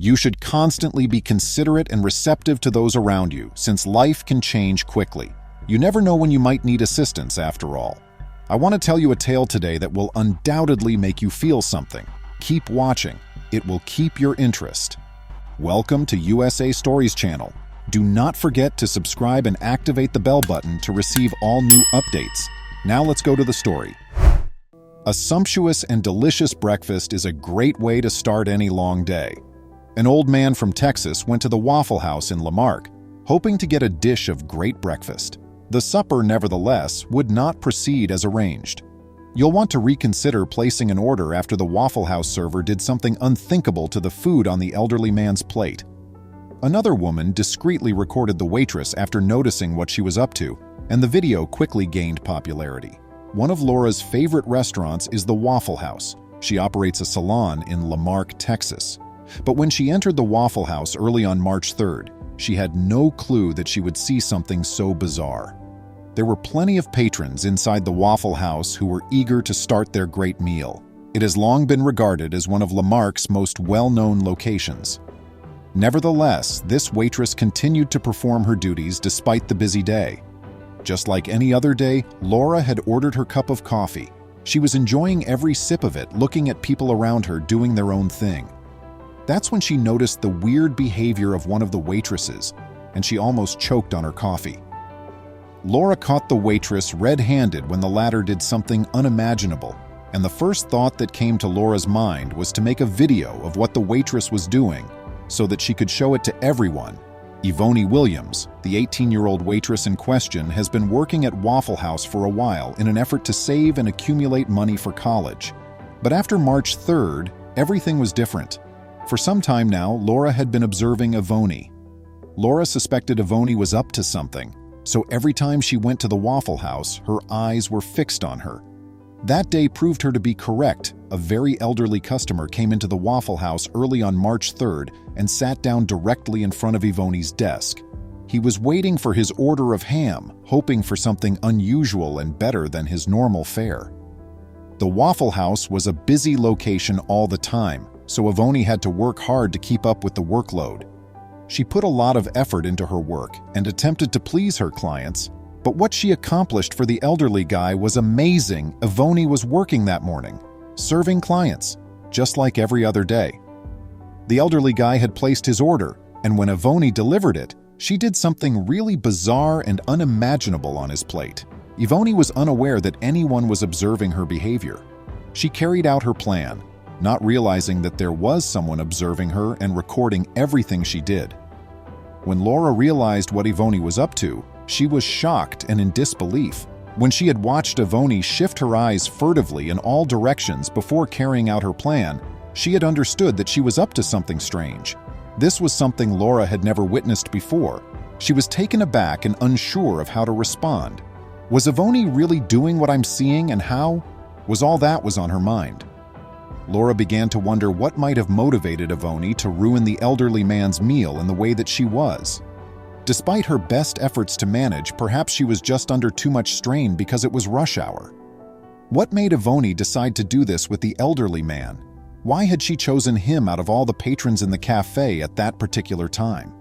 You should constantly be considerate and receptive to those around you, since life can change quickly. You never know when you might need assistance after all. I want to tell you a tale today that will undoubtedly make you feel something. Keep watching. It will keep your interest. Welcome to USA Stories channel. Do not forget to subscribe and activate the bell button to receive all new updates. Now let's go to the story. A sumptuous and delicious breakfast is a great way to start any long day. An old man from Texas went to the Waffle House in Lamarck, hoping to get a dish of great breakfast. The supper, nevertheless, would not proceed as arranged. You'll want to reconsider placing an order after the Waffle House server did something unthinkable to the food on the elderly man's plate. Another woman discreetly recorded the waitress after noticing what she was up to, and the video quickly gained popularity. One of Laura's favorite restaurants is the Waffle House. She operates a salon in Lamarck, Texas. But when she entered the Waffle House early on March 3rd, she had no clue that she would see something so bizarre. There were plenty of patrons inside the Waffle House who were eager to start their great meal. It has long been regarded as one of Lamarck's most well-known locations. Nevertheless, this waitress continued to perform her duties despite the busy day. Just like any other day, Laura had ordered her cup of coffee. She was enjoying every sip of it, looking at people around her doing their own thing. That's when she noticed the weird behavior of one of the waitresses, and she almost choked on her coffee. Laura caught the waitress red-handed when the latter did something unimaginable, and the first thought that came to Laura's mind was to make a video of what the waitress was doing so that she could show it to everyone. Yvonne Williams, the 18-year-old waitress in question, has been working at Waffle House for a while in an effort to save and accumulate money for college. But after March 3rd, everything was different. For some time now, Laura had been observing Yvonne. Laura suspected Yvonne was up to something, so every time she went to the Waffle House, her eyes were fixed on her. That day proved her to be correct. A very elderly customer came into the Waffle House early on March 3rd and sat down directly in front of Yvonne's desk. He was waiting for his order of ham, hoping for something unusual and better than his normal fare. The Waffle House was a busy location all the time, so Yvonne had to work hard to keep up with the workload. She put a lot of effort into her work and attempted to please her clients, but what she accomplished for the elderly guy was amazing. Yvonne was working that morning, serving clients, just like every other day. The elderly guy had placed his order, and when Yvonne delivered it, she did something really bizarre and unimaginable on his plate. Yvonne was unaware that anyone was observing her behavior. She carried out her plan, not realizing that there was someone observing her and recording everything she did. When Laura realized what Yvonne was up to, she was shocked and in disbelief. When she had watched Yvonne shift her eyes furtively in all directions before carrying out her plan, she had understood that she was up to something strange. This was something Laura had never witnessed before. She was taken aback and unsure of how to respond. Was Yvonne really doing what I'm seeing, and how? Was all that was on her mind. Laura began to wonder what might have motivated Yvonne to ruin the elderly man's meal in the way that she was. Despite her best efforts to manage, perhaps she was just under too much strain because it was rush hour. What made Yvonne decide to do this with the elderly man? Why had she chosen him out of all the patrons in the cafe at that particular time?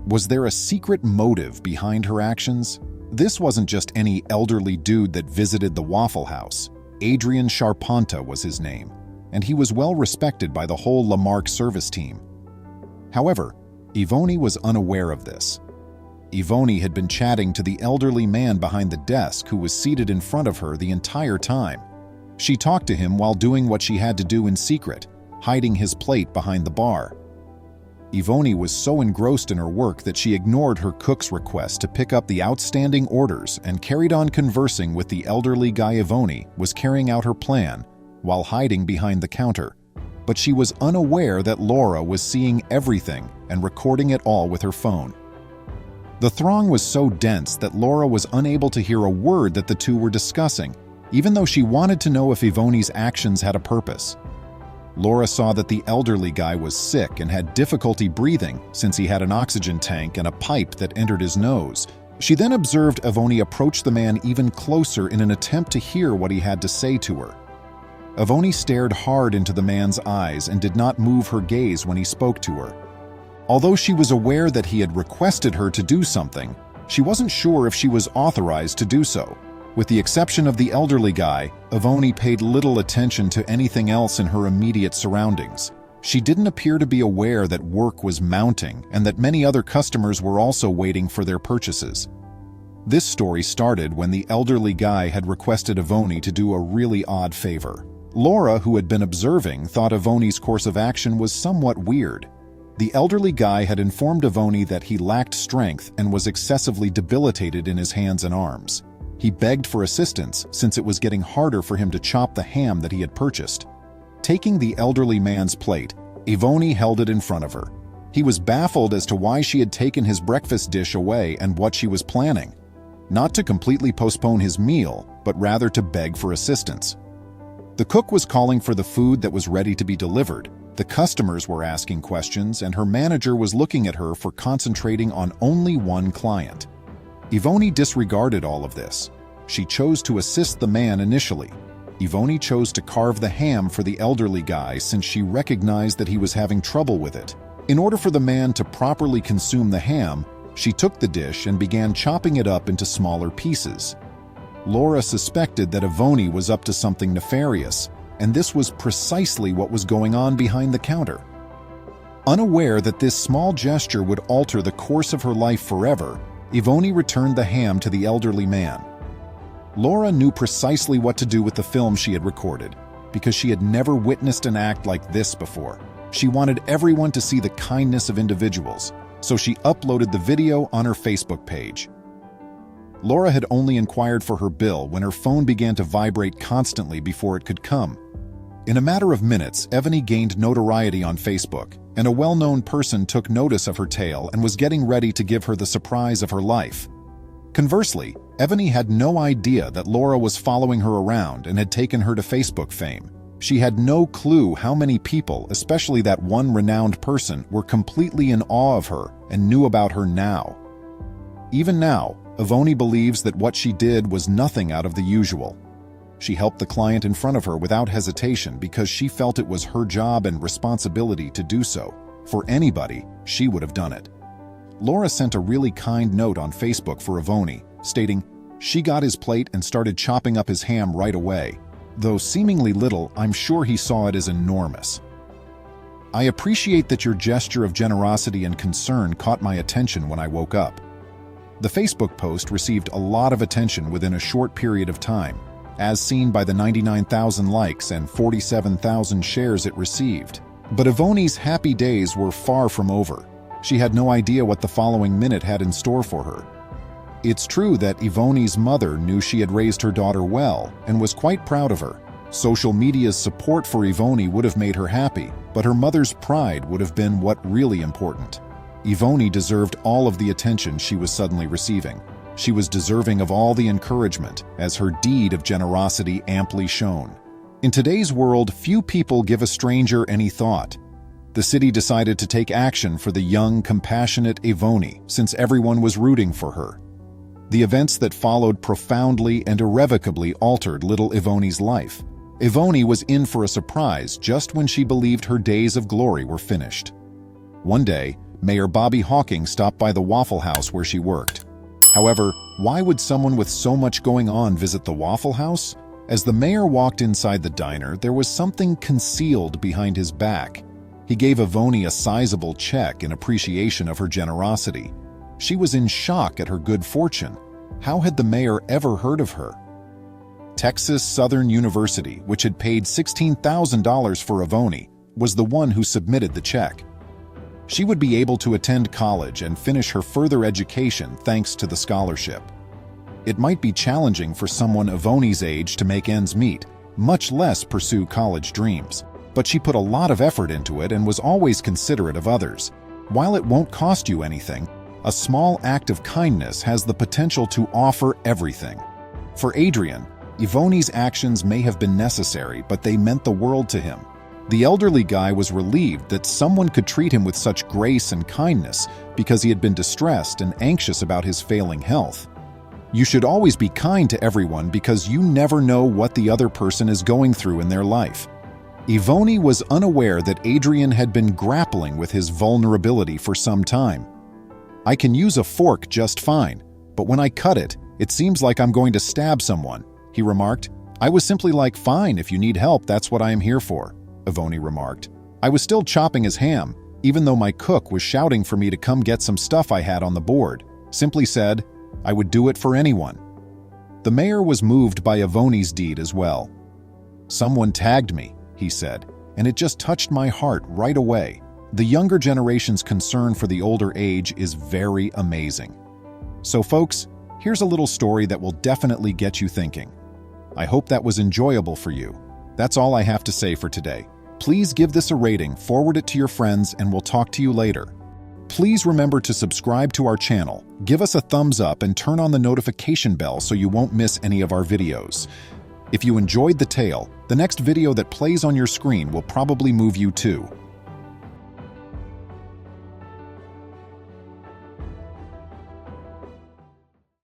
Was there a secret motive behind her actions? This wasn't just any elderly dude that visited the Waffle House. Adrian Charpanta was his name, and he was well respected by the whole Lamarck service team. However, Yvonne was unaware of this. Yvonne had been chatting to the elderly man behind the desk who was seated in front of her the entire time. She talked to him while doing what she had to do in secret, hiding his plate behind the bar. Yvonne was so engrossed in her work that she ignored her cook's request to pick up the outstanding orders and carried on conversing with the elderly guy. Yvonne was carrying out her plan while hiding behind the counter, but she was unaware that Laura was seeing everything and recording it all with her phone. The throng was so dense that Laura was unable to hear a word that the two were discussing, even though she wanted to know if Yvonne's actions had a purpose. Laura saw that the elderly guy was sick and had difficulty breathing since he had an oxygen tank and a pipe that entered his nose. She then observed Yvonne approach the man even closer in an attempt to hear what he had to say to her. Avoni stared hard into the man's eyes and did not move her gaze when he spoke to her. Although she was aware that he had requested her to do something, she wasn't sure if she was authorized to do so. With the exception of the elderly guy, Avoni paid little attention to anything else in her immediate surroundings. She didn't appear to be aware that work was mounting and that many other customers were also waiting for their purchases. This story started when the elderly guy had requested Avoni to do a really odd favor. Laura, who had been observing, thought Avoni's course of action was somewhat weird. The elderly guy had informed Avoni that he lacked strength and was excessively debilitated in his hands and arms. He begged for assistance since it was getting harder for him to chop the ham that he had purchased. Taking the elderly man's plate, Avoni held it in front of her. He was baffled as to why she had taken his breakfast dish away and what she was planning. Not to completely postpone his meal, but rather to beg for assistance. The cook was calling for the food that was ready to be delivered. The customers were asking questions, and her manager was looking at her for concentrating on only one client. Avoni disregarded all of this. She chose to assist the man initially. Avoni chose to carve the ham for the elderly guy since she recognized that he was having trouble with it. In order for the man to properly consume the ham, she took the dish and began chopping it up into smaller pieces. Laura suspected that Avoni was up to something nefarious, and this was precisely what was going on behind the counter. Unaware that this small gesture would alter the course of her life forever, Avoni returned the ham to the elderly man. Laura knew precisely what to do with the film she had recorded, because she had never witnessed an act like this before. She wanted everyone to see the kindness of individuals, so she uploaded the video on her Facebook page. Laura had only inquired for her bill when her phone began to vibrate constantly before it could come. In a matter of minutes, Avoni gained notoriety on Facebook, and a well-known person took notice of her tale and was getting ready to give her the surprise of her life. Conversely, Avoni had no idea that Laura was following her around and had taken her to Facebook fame. She had no clue how many people, especially that one renowned person, were completely in awe of her and knew about her now. Even now, Avoni believes that what she did was nothing out of the usual. She helped the client in front of her without hesitation because she felt it was her job and responsibility to do so. For anybody, she would have done it. Laura sent a really kind note on Facebook for Avoni, stating, "She got his plate and started chopping up his ham right away. Though seemingly little, I'm sure he saw it as enormous. I appreciate that your gesture of generosity and concern caught my attention when I woke up." The Facebook post received a lot of attention within a short period of time, as seen by the 99,000 likes and 47,000 shares it received. But Avoni's happy days were far from over. She had no idea what the following minute had in store for her. It's true that Avoni's mother knew she had raised her daughter well and was quite proud of her. Social media's support for Avoni would have made her happy, but her mother's pride would have been what really important. Avoni deserved all of the attention she was suddenly receiving. She was deserving of all the encouragement, as her deed of generosity amply shone. In today's world, few people give a stranger any thought. The city decided to take action for the young, compassionate Avoni, since everyone was rooting for her. The events that followed profoundly and irrevocably altered little Avoni's life. Avoni was in for a surprise just when she believed her days of glory were finished. One day, Mayor Bobby Hawking stopped by the Waffle House where she worked. However, why would someone with so much going on visit the Waffle House? As the mayor walked inside the diner, there was something concealed behind his back. He gave Avoni a sizable check in appreciation of her generosity. She was in shock at her good fortune. How had the mayor ever heard of her? Texas Southern University, which had paid $16,000 for Avoni, was the one who submitted the check. She would be able to attend college and finish her further education thanks to the scholarship. It might be challenging for someone Avoni's age to make ends meet, much less pursue college dreams. But she put a lot of effort into it and was always considerate of others. While it won't cost you anything, a small act of kindness has the potential to offer everything. For Adrian, Avoni's actions may have been necessary, but they meant the world to him. The elderly guy was relieved that someone could treat him with such grace and kindness because he had been distressed and anxious about his failing health. You should always be kind to everyone because you never know what the other person is going through in their life. Ivoni was unaware that Adrian had been grappling with his vulnerability for some time. I can use a fork just fine, but when I cut it, it seems like I'm going to stab someone, he remarked. I was simply like, fine, if you need help, that's what I am here for, Ivoni remarked. I was still chopping his ham, even though my cook was shouting for me to come get some stuff I had on the board. Simply said, I would do it for anyone. The mayor was moved by Ivoni's deed as well. Someone tagged me, he said, and it just touched my heart right away. The younger generation's concern for the older age is very amazing. So folks, here's a little story that will definitely get you thinking. I hope that was enjoyable for you. That's all I have to say for today. Please give this a rating, forward it to your friends, and we'll talk to you later. Please remember to subscribe to our channel, give us a thumbs up, and turn on the notification bell so you won't miss any of our videos. If you enjoyed the tale, the next video that plays on your screen will probably move you too.